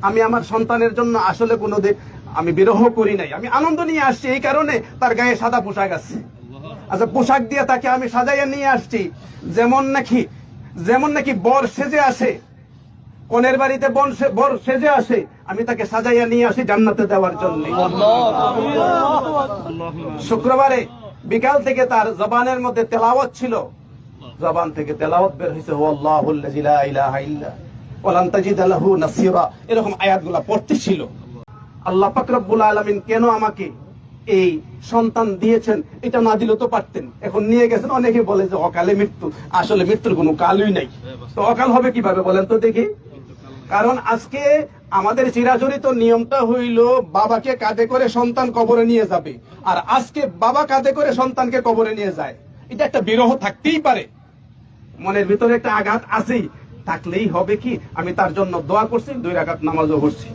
আমি আমার সন্তানের জন্য আসলে কোনোদিন আমি বিরহ করি নাই, আমি আনন্দ নিয়ে আসছি। এই কারণে তার গায়ে সাদা পোশাক আছে। আচ্ছা, পোশাক দিয়ে তাকে আমি সাজাইয়া নিয়ে আসছি, যেমন নাকি বর সেজে আসে, কনের বাড়িতে বর সেজে আসে, আমি তাকে সাজাইয়া নিয়ে আসি জান্নাতে দেওয়ার জন্য। শুক্রবারে বিকাল থেকে তার জবানের মধ্যে তেলাওয়াত ছিল, জবান থেকে তেলাওয়াত বের হয়েছে, আল্লাহুল্লাযী লা ইলাহা ইল্লা ওয়ালান তাজিদা লাহু নাসীরা, এরকম আয়াতগুলো পড়তেছিল। আল্লাহ পাক রব্বুল আলামিন কেন আমাকে এই সন্তান দিয়েছেন, এটা না দিলেও তো পারতেন। এখন নিয়ে গেছেন, অনেকে বলে যে অকালে মৃত্যু, আসলে মৃত্যুর কোনো কালই নাই। তো অকাল হবে কিভাবে বলেন তো দেখি? কারণ আজকে আমাদের চিরাচরিত নিয়মটা হইল বাবাকে কাঁধে করে সন্তান কবরে নিয়ে যাবে, আর আজকে বাবা কাঁধে করে সন্তানকে কবরে নিয়ে যায়। এটা একটা বিরহ থাকতেই পারে, মনের ভিতরে একটা আঘাত আছেই, থাকলেই হবে কি, আমি তার জন্য দোয়া করছি, 2 রাকাত নামাজও পড়ছি।